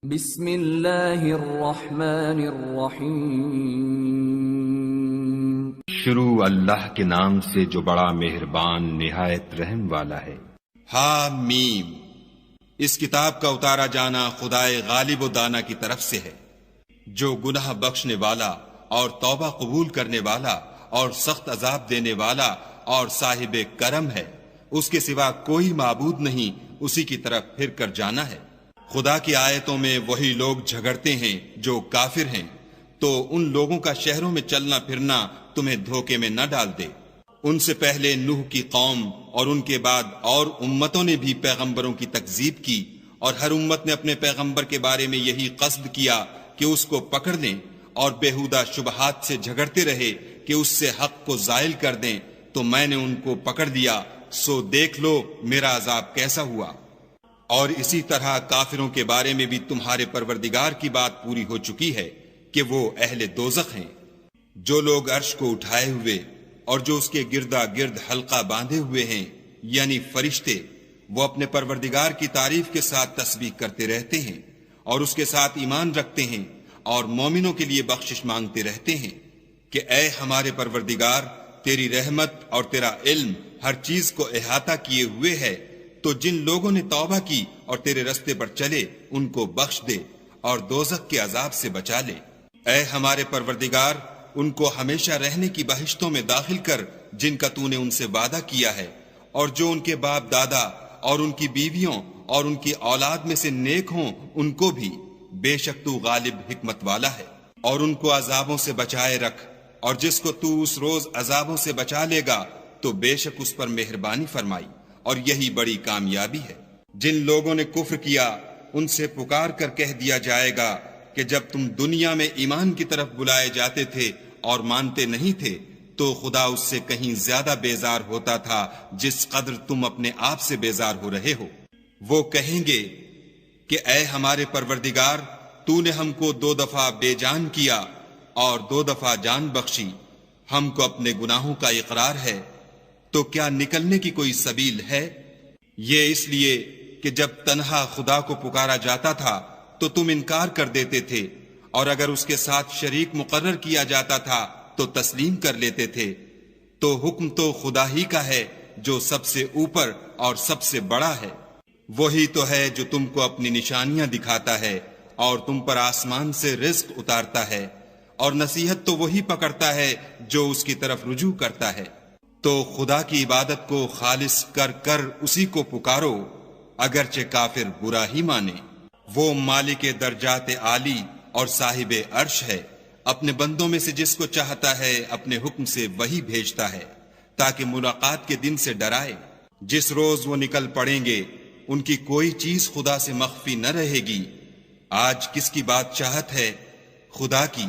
بسم اللہ الرحمن الرحیم۔ شروع اللہ کے نام سے جو بڑا مہربان نہایت رحم والا ہے۔ حامیم، اس کتاب کا اتارا جانا خدائے غالب و دانا کی طرف سے ہے، جو گناہ بخشنے والا اور توبہ قبول کرنے والا اور سخت عذاب دینے والا اور صاحب کرم ہے۔ اس کے سوا کوئی معبود نہیں، اسی کی طرف پھر کر جانا ہے۔ خدا کی آیتوں میں وہی لوگ جھگڑتے ہیں جو کافر ہیں، تو ان لوگوں کا شہروں میں چلنا پھرنا تمہیں دھوکے میں نہ ڈال دے۔ ان سے پہلے نوح کی قوم اور ان کے بعد اور امتوں نے بھی پیغمبروں کی تکذیب کی، اور ہر امت نے اپنے پیغمبر کے بارے میں یہی قصد کیا کہ اس کو پکڑ لیں، اور بےہودہ شبہات سے جھگڑتے رہے کہ اس سے حق کو زائل کر دیں، تو میں نے ان کو پکڑ لیا، سو دیکھ لو میرا عذاب کیسا ہوا۔ اور اسی طرح کافروں کے بارے میں بھی تمہارے پروردگار کی بات پوری ہو چکی ہے کہ وہ اہل دوزخ ہیں۔ جو لوگ عرش کو اٹھائے ہوئے اور جو اس کے گردا گرد حلقہ باندھے ہوئے ہیں، یعنی فرشتے، وہ اپنے پروردگار کی تعریف کے ساتھ تسبیح کرتے رہتے ہیں اور اس کے ساتھ ایمان رکھتے ہیں اور مومنوں کے لیے بخشش مانگتے رہتے ہیں کہ اے ہمارے پروردگار، تیری رحمت اور تیرا علم ہر چیز کو احاطہ کیے ہوئے ہے، تو جن لوگوں نے توبہ کی اور تیرے رستے پر چلے ان کو بخش دے اور دوزخ کے عذاب سے بچا لے۔ اے ہمارے پروردگار، ان کو ہمیشہ رہنے کی بہشتوں میں داخل کر جن کا تو نے ان سے وعدہ کیا ہے، اور جو ان کے باپ دادا اور ان کی بیویوں اور ان کی اولاد میں سے نیک ہوں ان کو بھی، بے شک تو غالب حکمت والا ہے۔ اور ان کو عذابوں سے بچائے رکھ، اور جس کو تو اس روز عذابوں سے بچا لے گا تو بے شک اس پر مہربانی فرمائی، اور یہی بڑی کامیابی ہے۔ جن لوگوں نے کفر کیا ان سے پکار کر کہہ دیا جائے گا کہ جب تم دنیا میں ایمان کی طرف بلائے جاتے تھے اور مانتے نہیں تھے تو خدا اس سے کہیں زیادہ بیزار ہوتا تھا جس قدر تم اپنے آپ سے بیزار ہو رہے ہو۔ وہ کہیں گے کہ اے ہمارے پروردگار، تو نے ہم کو 2 دفعہ بے جان کیا اور 2 دفعہ جان بخشی، ہم کو اپنے گناہوں کا اقرار ہے، تو کیا نکلنے کی کوئی سبیل ہے؟ یہ اس لیے کہ جب تنہا خدا کو پکارا جاتا تھا تو تم انکار کر دیتے تھے، اور اگر اس کے ساتھ شریک مقرر کیا جاتا تھا تو تسلیم کر لیتے تھے۔ تو حکم تو خدا ہی کا ہے جو سب سے اوپر اور سب سے بڑا ہے۔ وہی تو ہے جو تم کو اپنی نشانیاں دکھاتا ہے اور تم پر آسمان سے رزق اتارتا ہے، اور نصیحت تو وہی پکڑتا ہے جو اس کی طرف رجوع کرتا ہے۔ تو خدا کی عبادت کو خالص کر کر اسی کو پکارو، اگرچہ کافر برا ہی مانے۔ وہ مالک درجات عالی اور صاحب عرش ہے، اپنے بندوں میں سے جس کو چاہتا ہے اپنے حکم سے وہی بھیجتا ہے تاکہ ملاقات کے دن سے ڈرائے۔ جس روز وہ نکل پڑیں گے ان کی کوئی چیز خدا سے مخفی نہ رہے گی۔ آج کس کی بادشاہت ہے؟ خدا کی،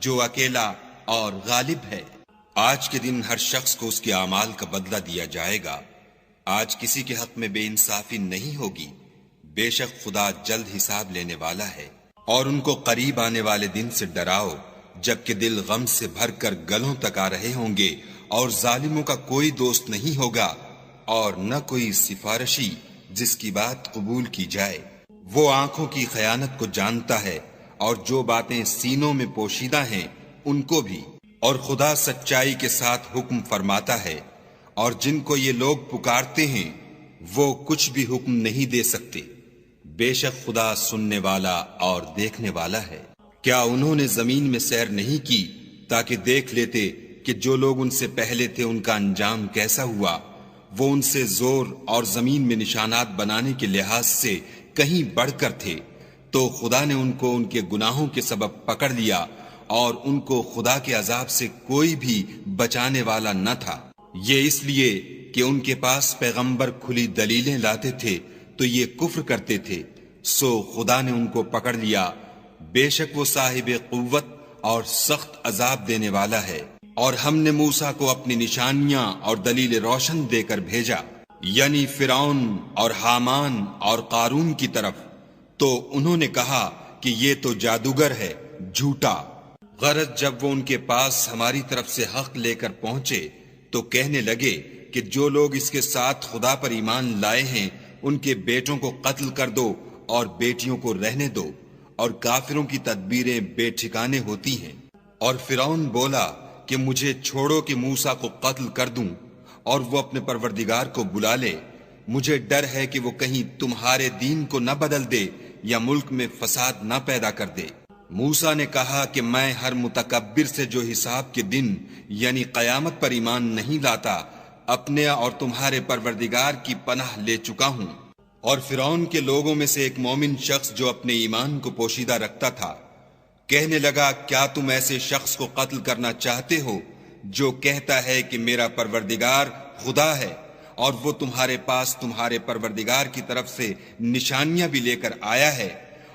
جو اکیلا اور غالب ہے۔ آج کے دن ہر شخص کو اس کے اعمال کا بدلہ دیا جائے گا۔ آج کسی کے حق میں بے انصافی نہیں ہوگی، بے شک خدا جلد حساب لینے والا ہے۔ اور ان کو قریب آنے والے دن سے ڈراؤ جبکہ دل غم سے بھر کر گلوں تک آ رہے ہوں گے، اور ظالموں کا کوئی دوست نہیں ہوگا اور نہ کوئی سفارشی جس کی بات قبول کی جائے۔ وہ آنکھوں کی خیانت کو جانتا ہے اور جو باتیں سینوں میں پوشیدہ ہیں ان کو بھی، اور خدا سچائی کے ساتھ حکم فرماتا ہے، اور جن کو یہ لوگ پکارتے ہیں وہ کچھ بھی حکم نہیں دے سکتے، بے شک خدا سننے والا اور دیکھنے والا ہے۔ کیا انہوں نے زمین میں سیر نہیں کی تاکہ دیکھ لیتے کہ جو لوگ ان سے پہلے تھے ان کا انجام کیسا ہوا؟ وہ ان سے زور اور زمین میں نشانات بنانے کے لحاظ سے کہیں بڑھ کر تھے، تو خدا نے ان کو ان کے گناہوں کے سبب پکڑ لیا، اور ان کو خدا کے عذاب سے کوئی بھی بچانے والا نہ تھا۔ یہ اس لیے کہ ان کے پاس پیغمبر کھلی دلیلیں لاتے تھے تو یہ کفر کرتے تھے، سو خدا نے ان کو پکڑ لیا، بے شک وہ صاحب قوت اور سخت عذاب دینے والا ہے۔ اور ہم نے موسیٰ کو اپنی نشانیاں اور دلیل روشن دے کر بھیجا، یعنی فرعون اور حامان اور قارون کی طرف، تو انہوں نے کہا کہ یہ تو جادوگر ہے، جھوٹا۔ غرض جب وہ ان کے پاس ہماری طرف سے حق لے کر پہنچے تو کہنے لگے کہ جو لوگ اس کے ساتھ خدا پر ایمان لائے ہیں ان کے بیٹوں کو قتل کر دو اور بیٹیوں کو رہنے دو، اور کافروں کی تدبیریں بے ٹھکانے ہوتی ہیں۔ اور فرعون بولا کہ مجھے چھوڑو کہ موسیٰ کو قتل کر دوں اور وہ اپنے پروردگار کو بلا لے، مجھے ڈر ہے کہ وہ کہیں تمہارے دین کو نہ بدل دے یا ملک میں فساد نہ پیدا کر دے۔ موسیٰ نے کہا کہ میں ہر متکبر سے جو حساب کے دن یعنی قیامت پر ایمان نہیں لاتا اپنے اور تمہارے پروردگار کی پناہ لے چکا ہوں۔ اور فرعون کے لوگوں میں سے ایک مومن شخص جو اپنے ایمان کو پوشیدہ رکھتا تھا کہنے لگا، کیا تم ایسے شخص کو قتل کرنا چاہتے ہو جو کہتا ہے کہ میرا پروردگار خدا ہے اور وہ تمہارے پاس تمہارے پروردگار کی طرف سے نشانیاں بھی لے کر آیا ہے،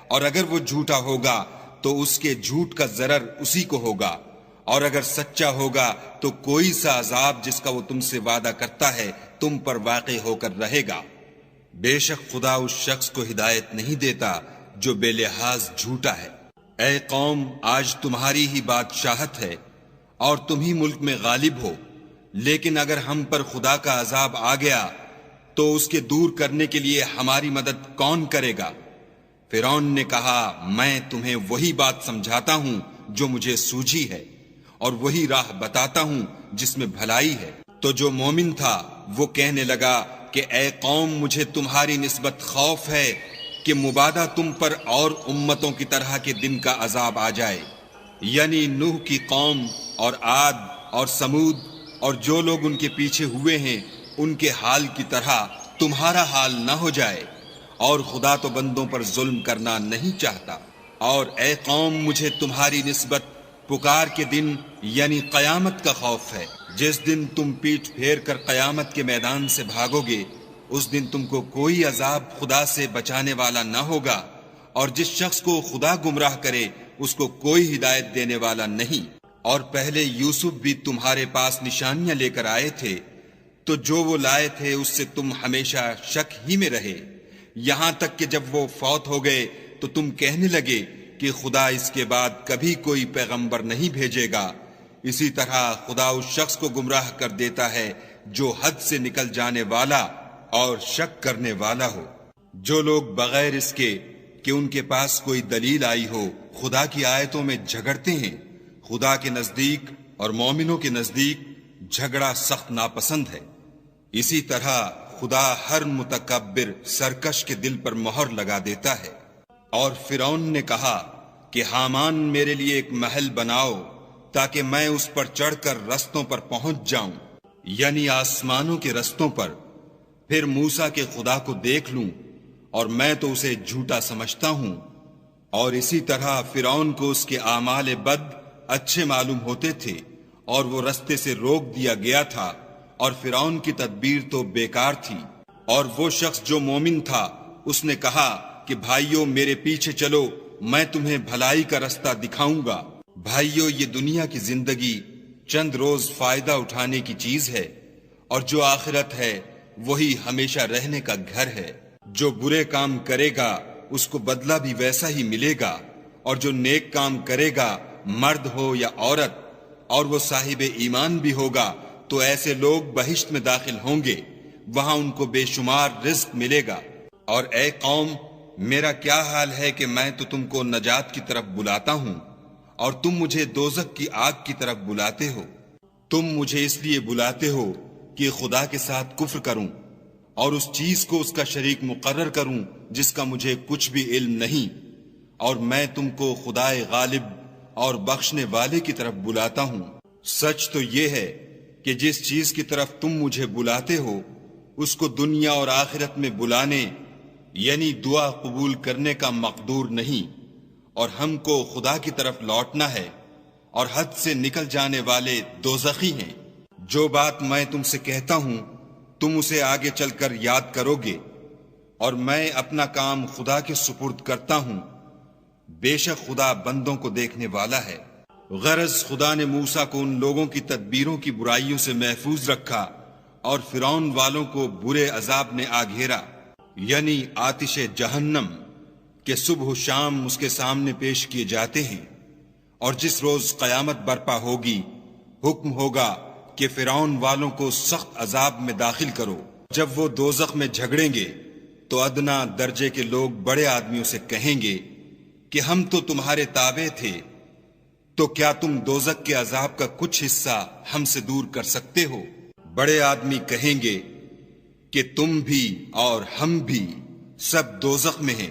اور اگر وہ جھوٹا ہوگا تو اس کے جھوٹ کا ضرر اسی کو ہوگا، اور اگر سچا ہوگا تو کوئی سا عذاب جس کا وہ تم سے وعدہ کرتا ہے تم پر واقع ہو کر رہے گا۔ بے شک خدا اس شخص کو ہدایت نہیں دیتا جو بے لحاظ جھوٹا ہے۔ اے قوم، آج تمہاری ہی بادشاہت ہے اور تم ہی ملک میں غالب ہو، لیکن اگر ہم پر خدا کا عذاب آ گیا تو اس کے دور کرنے کے لیے ہماری مدد کون کرے گا؟ فرعون نے کہا، میں تمہیں وہی بات سمجھاتا ہوں جو مجھے سوجھی ہے اور وہی راہ بتاتا ہوں جس میں بھلائی ہے۔ تو جو مومن تھا وہ کہنے لگا کہ اے قوم، مجھے تمہاری نسبت خوف ہے کہ مبادہ تم پر اور امتوں کی طرح کے دن کا عذاب آ جائے، یعنی نوح کی قوم اور عاد اور سمود اور جو لوگ ان کے پیچھے ہوئے ہیں ان کے حال کی طرح تمہارا حال نہ ہو جائے، اور خدا تو بندوں پر ظلم کرنا نہیں چاہتا۔ اور اے قوم، مجھے تمہاری نسبت پکار کے دن یعنی قیامت کا خوف ہے۔ جس دن تم پیٹھ پھیر کر قیامت کے میدان سے بھاگو گے اس دن تم کو کوئی عذاب خدا سے بچانے والا نہ ہوگا، اور جس شخص کو خدا گمراہ کرے اس کو کوئی ہدایت دینے والا نہیں۔ اور پہلے یوسف بھی تمہارے پاس نشانیاں لے کر آئے تھے، تو جو وہ لائے تھے اس سے تم ہمیشہ شک ہی میں رہے، یہاں تک کہ جب وہ فوت ہو گئے تو تم کہنے لگے کہ خدا اس کے بعد کبھی کوئی پیغمبر نہیں بھیجے گا۔ اسی طرح خدا اس شخص کو گمراہ کر دیتا ہے جو حد سے نکل جانے والا اور شک کرنے والا ہو۔ جو لوگ بغیر اس کے کہ ان کے پاس کوئی دلیل آئی ہو خدا کی آیتوں میں جھگڑتے ہیں، خدا کے نزدیک اور مومنوں کے نزدیک جھگڑا سخت ناپسند ہے۔ اسی طرح خدا ہر متکبر سرکش کے دل پر مہر لگا دیتا ہے۔ اور فرعون نے کہا کہ حامان میرے لیے ایک محل بناؤ تاکہ میں اس پر چڑھ کر رستوں پر پہنچ جاؤں، یعنی آسمانوں کے رستوں پر، پھر موسیٰ کے خدا کو دیکھ لوں، اور میں تو اسے جھوٹا سمجھتا ہوں۔ اور اسی طرح فرعون کو اس کے اعمال بد اچھے معلوم ہوتے تھے اور وہ رستے سے روک دیا گیا تھا، اور فرعون کی تدبیر تو بیکار تھی۔ اور وہ شخص جو مومن تھا اس نے کہا کہ بھائیو میرے پیچھے چلو، میں تمہیں بھلائی کا رستہ دکھاؤں گا۔ بھائیو، یہ دنیا کی زندگی چند روز فائدہ اٹھانے کی چیز ہے، اور جو آخرت ہے وہی ہمیشہ رہنے کا گھر ہے۔ جو برے کام کرے گا اس کو بدلہ بھی ویسا ہی ملے گا، اور جو نیک کام کرے گا مرد ہو یا عورت اور وہ صاحب ایمان بھی ہوگا تو ایسے لوگ بہشت میں داخل ہوں گے، وہاں ان کو بے شمار رزق ملے گا۔ اور اے قوم، میرا کیا حال ہے کہ میں تو تم کو نجات کی طرف بلاتا ہوں اور تم مجھے دوزخ کی آگ کی طرف بلاتے ہو۔ تم مجھے اس لیے بلاتے ہو کہ خدا کے ساتھ کفر کروں اور اس چیز کو اس کا شریک مقرر کروں جس کا مجھے کچھ بھی علم نہیں، اور میں تم کو خدائے غالب اور بخشنے والے کی طرف بلاتا ہوں۔ سچ تو یہ ہے کہ جس چیز کی طرف تم مجھے بلاتے ہو اس کو دنیا اور آخرت میں بلانے یعنی دعا قبول کرنے کا مقدور نہیں، اور ہم کو خدا کی طرف لوٹنا ہے، اور حد سے نکل جانے والے دوزخی ہیں۔ جو بات میں تم سے کہتا ہوں تم اسے آگے چل کر یاد کرو گے، اور میں اپنا کام خدا کے سپرد کرتا ہوں، بے شک خدا بندوں کو دیکھنے والا ہے۔ غرض خدا نے موسیٰ کو ان لوگوں کی تدبیروں کی برائیوں سے محفوظ رکھا، اور فرعون والوں کو برے عذاب نے آ گھیرا، یعنی آتش جہنم کہ صبح و شام اس کے سامنے پیش کیے جاتے ہیں۔ اور جس روز قیامت برپا ہوگی حکم ہوگا کہ فرعون والوں کو سخت عذاب میں داخل کرو۔ جب وہ دوزخ میں جھگڑیں گے تو ادنا درجے کے لوگ بڑے آدمیوں سے کہیں گے کہ ہم تو تمہارے تابع تھے، تو کیا تم دوزخ کے عذاب کا کچھ حصہ ہم سے دور کر سکتے ہو؟ بڑے آدمی کہیں گے کہ تم بھی اور ہم بھی سب دوزخ میں ہیں،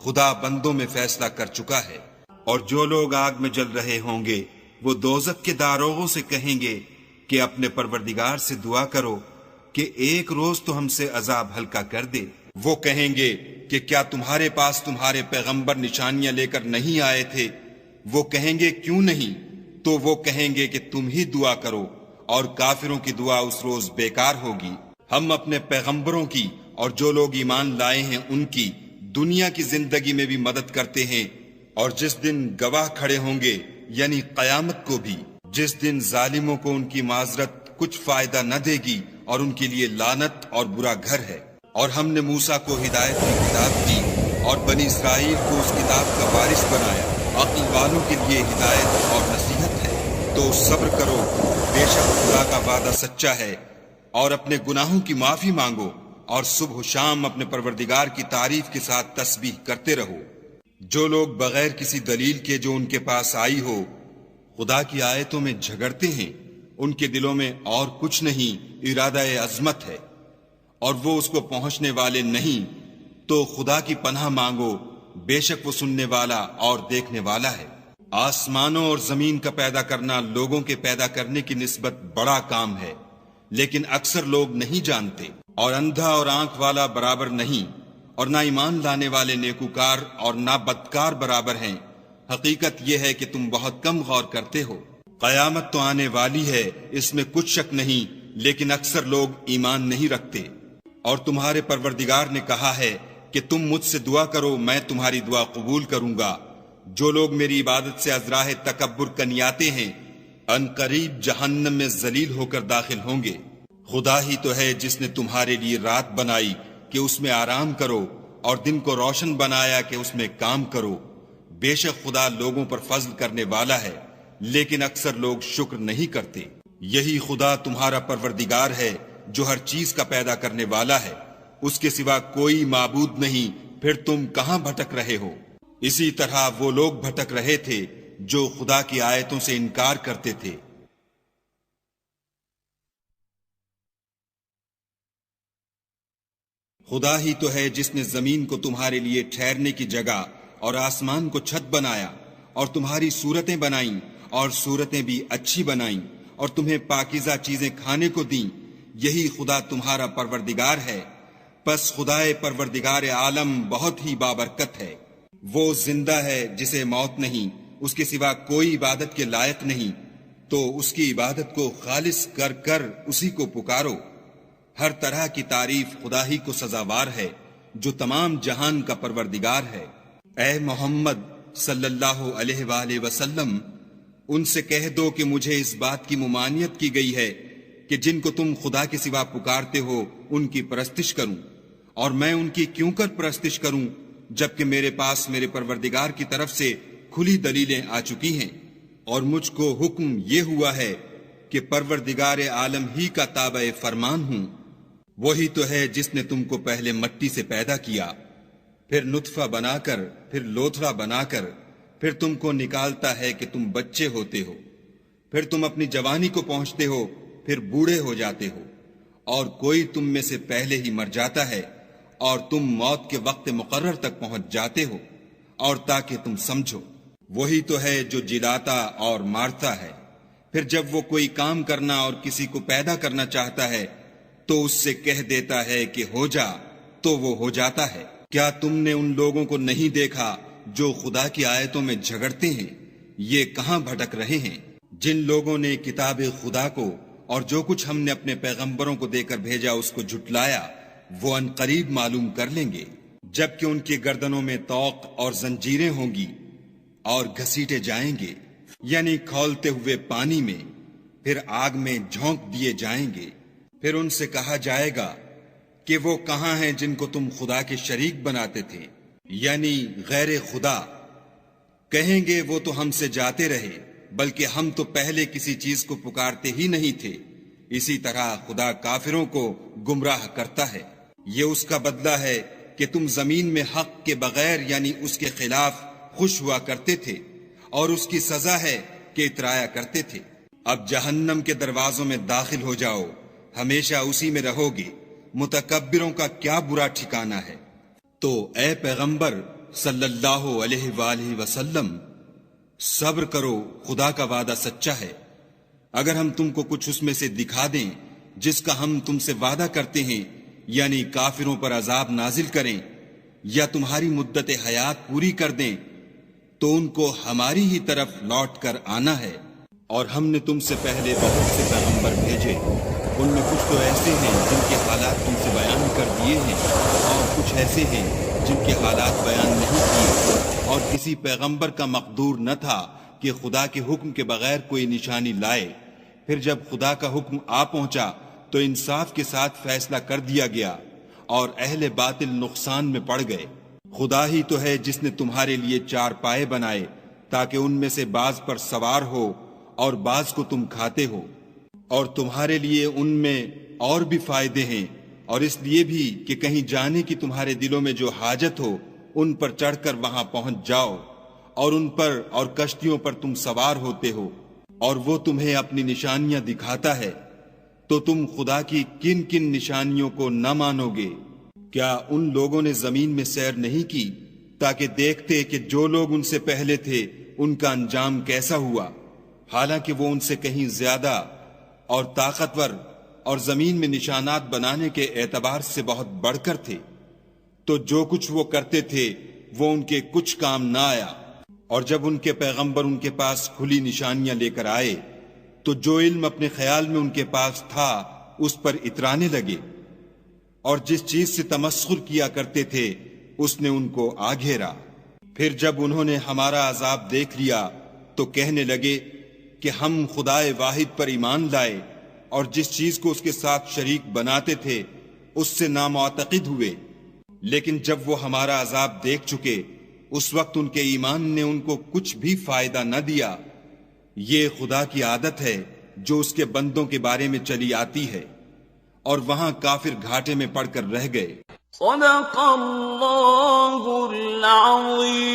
خدا بندوں میں فیصلہ کر چکا ہے۔ اور جو لوگ آگ میں جل رہے ہوں گے وہ دوزخ کے داروغوں سے کہیں گے کہ اپنے پروردگار سے دعا کرو کہ ایک روز تو ہم سے عذاب ہلکا کر دے۔ وہ کہیں گے کہ کیا تمہارے پاس تمہارے پیغمبر نشانیاں لے کر نہیں آئے تھے؟ وہ کہیں گے کیوں نہیں؟ تو وہ کہیں گے کہ تم ہی دعا کرو، اور کافروں کی دعا اس روز بیکار ہوگی۔ ہم اپنے پیغمبروں کی اور جو لوگ ایمان لائے ہیں ان کی دنیا کی زندگی میں بھی مدد کرتے ہیں، اور جس دن گواہ کھڑے ہوں گے یعنی قیامت کو بھی، جس دن ظالموں کو ان کی معذرت کچھ فائدہ نہ دے گی اور ان کے لیے لعنت اور برا گھر ہے۔ اور ہم نے موسیٰ کو ہدایت کی کتاب دی اور بنی اسرائیل کو اس کتاب کا وارث بنایا۔ عقل والوں کے لیے ہدایت اور نصیحت ہے، تو صبر کرو، بے شک خدا کا وعدہ سچا ہے۔ اور اپنے گناہوں کی معافی مانگو، اور صبح و شام اپنے پروردگار کی تعریف کے ساتھ تسبیح کرتے رہو۔ جو لوگ بغیر کسی دلیل کے جو ان کے پاس آئی ہو خدا کی آیتوں میں جھگڑتے ہیں، ان کے دلوں میں اور کچھ نہیں، ارادہ عظمت ہے، اور وہ اس کو پہنچنے والے نہیں۔ تو خدا کی پناہ مانگو، بے شک وہ سننے والا اور دیکھنے والا ہے۔ آسمانوں اور زمین کا پیدا کرنا لوگوں کے پیدا کرنے کی نسبت بڑا کام ہے، لیکن اکثر لوگ نہیں جانتے۔ اور اندھا اور آنکھ والا برابر نہیں، اور نہ ایمان لانے والے نیکوکار اور نہ بدکار برابر ہیں۔ حقیقت یہ ہے کہ تم بہت کم غور کرتے ہو۔ قیامت تو آنے والی ہے، اس میں کچھ شک نہیں، لیکن اکثر لوگ ایمان نہیں رکھتے۔ اور تمہارے پروردگار نے کہا ہے کہ تم مجھ سے دعا کرو، میں تمہاری دعا قبول کروں گا۔ جو لوگ میری عبادت سے از راہ تکبر کنیاتے ہیں، ان قریب جہنم میں ذلیل ہو کر داخل ہوں گے۔ خدا ہی تو ہے جس نے تمہارے لیے رات بنائی کہ اس میں آرام کرو، اور دن کو روشن بنایا کہ اس میں کام کرو۔ بے شک خدا لوگوں پر فضل کرنے والا ہے، لیکن اکثر لوگ شکر نہیں کرتے۔ یہی خدا تمہارا پروردگار ہے جو ہر چیز کا پیدا کرنے والا ہے، اس کے سوا کوئی معبود نہیں، پھر تم کہاں بھٹک رہے ہو؟ اسی طرح وہ لوگ بھٹک رہے تھے جو خدا کی آیتوں سے انکار کرتے تھے۔ خدا ہی تو ہے جس نے زمین کو تمہارے لیے ٹھہرنے کی جگہ اور آسمان کو چھت بنایا، اور تمہاری صورتیں بنائیں، اور صورتیں بھی اچھی بنائیں، اور تمہیں پاکیزہ چیزیں کھانے کو دیں۔ یہی خدا تمہارا پروردگار ہے۔ پس خدائے پروردگار عالم بہت ہی بابرکت ہے۔ وہ زندہ ہے جسے موت نہیں، اس کے سوا کوئی عبادت کے لائق نہیں، تو اس کی عبادت کو خالص کر کر اسی کو پکارو۔ ہر طرح کی تعریف خدا ہی کو سزاوار ہے جو تمام جہان کا پروردگار ہے۔ اے محمد صلی اللہ علیہ وآلہ وسلم، ان سے کہہ دو کہ مجھے اس بات کی ممانعت کی گئی ہے کہ جن کو تم خدا کے سوا پکارتے ہو ان کی پرستش کروں، اور میں ان کی کیوں کر پرستش کروں جبکہ میرے پاس میرے پروردگار کی طرف سے کھلی دلیلیں آ چکی ہیں، اور مجھ کو حکم یہ ہوا ہے کہ پروردگار عالم ہی کا تابع فرمان ہوں۔ وہی تو ہے جس نے تم کو پہلے مٹی سے پیدا کیا، پھر نطفہ بنا کر، پھر لوتھڑا بنا کر، پھر تم کو نکالتا ہے کہ تم بچے ہوتے ہو، پھر تم اپنی جوانی کو پہنچتے ہو، پھر بوڑھے ہو جاتے ہو، اور کوئی تم میں سے پہلے ہی مر جاتا ہے، اور تم موت کے وقت مقرر تک پہنچ جاتے ہو، اور تاکہ تم سمجھو۔ وہی تو ہے جو جلاتا اور مارتا ہے، پھر جب وہ کوئی کام کرنا اور کسی کو پیدا کرنا چاہتا ہے تو اس سے کہہ دیتا ہے کہ ہو جا، تو وہ ہو جاتا ہے۔ کیا تم نے ان لوگوں کو نہیں دیکھا جو خدا کی آیتوں میں جھگڑتے ہیں؟ یہ کہاں بھٹک رہے ہیں؟ جن لوگوں نے کتاب خدا کو اور جو کچھ ہم نے اپنے پیغمبروں کو دے کر بھیجا اس کو جھٹلایا، وہ ان قریب معلوم کر لیں گے، جبکہ ان کی گردنوں میں طوق اور زنجیریں ہوں گی اور گھسیٹے جائیں گے، یعنی کھولتے ہوئے پانی میں، پھر آگ میں جھونک دیے جائیں گے۔ پھر ان سے کہا جائے گا کہ وہ کہاں ہیں جن کو تم خدا کے شریک بناتے تھے، یعنی غیر خدا؟ کہیں گے وہ تو ہم سے جاتے رہے، بلکہ ہم تو پہلے کسی چیز کو پکارتے ہی نہیں تھے۔ اسی طرح خدا کافروں کو گمراہ کرتا ہے۔ یہ اس کا بدلہ ہے کہ تم زمین میں حق کے بغیر یعنی اس کے خلاف خوش ہوا کرتے تھے، اور اس کی سزا ہے کہ اترایا کرتے تھے۔ اب جہنم کے دروازوں میں داخل ہو جاؤ، ہمیشہ اسی میں رہو گے، متکبروں کا کیا برا ٹھکانہ ہے۔ تو اے پیغمبر صلی اللہ علیہ وآلہ وسلم، صبر کرو، خدا کا وعدہ سچا ہے۔ اگر ہم تم کو کچھ اس میں سے دکھا دیں جس کا ہم تم سے وعدہ کرتے ہیں، یعنی کافروں پر عذاب نازل کریں یا تمہاری مدت حیات پوری کر دیں، تو ان کو ہماری ہی طرف لوٹ کر آنا ہے۔ اور ہم نے تم سے پہلے بہت سے پیغمبر بھیجے، ان میں کچھ تو ایسے ہیں جن کے حالات تم سے بیان کر دیے ہیں، اور کچھ ایسے ہیں جن کے حالات بیان نہیں کیے، اور کسی پیغمبر کا مقدور نہ تھا کہ خدا کے حکم کے بغیر کوئی نشانی لائے۔ پھر جب خدا کا حکم آ پہنچا تو انصاف کے ساتھ فیصلہ کر دیا گیا، اور اہل باطل نقصان میں پڑ گئے۔ خدا ہی تو ہے جس نے تمہارے لیے 4 پائے بنائے تاکہ ان میں سے بعض پر سوار ہو اور بعض کو تم کھاتے ہو، اور تمہارے لیے ان میں اور بھی فائدے ہیں، اور اس لیے بھی کہ کہیں جانے کی تمہارے دلوں میں جو حاجت ہو ان پر چڑھ کر وہاں پہنچ جاؤ، اور ان پر اور کشتیوں پر تم سوار ہوتے ہو، اور وہ تمہیں اپنی نشانیاں دکھاتا ہے، تو تم خدا کی کن کن نشانیوں کو نہ مانو گے؟ کیا ان لوگوں نے زمین میں سیر نہیں کی تاکہ دیکھتے کہ جو لوگ ان سے پہلے تھے ان کا انجام کیسا ہوا، حالانکہ وہ ان سے کہیں زیادہ اور طاقتور اور زمین میں نشانات بنانے کے اعتبار سے بہت بڑھ کر تھے؟ تو جو کچھ وہ کرتے تھے وہ ان کے کچھ کام نہ آیا، اور جب ان کے پیغمبر ان کے پاس کھلی نشانیاں لے کر آئے تو جو علم اپنے خیال میں ان کے پاس تھا اس پر اترانے لگے، اور جس چیز سے تمسخر کیا کرتے تھے اس نے ان کو آ گھیرا۔ پھر جب انہوں نے ہمارا عذاب دیکھ لیا تو کہنے لگے کہ ہم خدائے واحد پر ایمان لائے، اور جس چیز کو اس کے ساتھ شریک بناتے تھے اس سے نامعتقد ہوئے۔ لیکن جب وہ ہمارا عذاب دیکھ چکے اس وقت ان کے ایمان نے ان کو کچھ بھی فائدہ نہ دیا۔ یہ خدا کی عادت ہے جو اس کے بندوں کے بارے میں چلی آتی ہے، اور وہاں کافر گھاٹے میں پڑ کر رہ گئے۔ صدق اللہ العظیم۔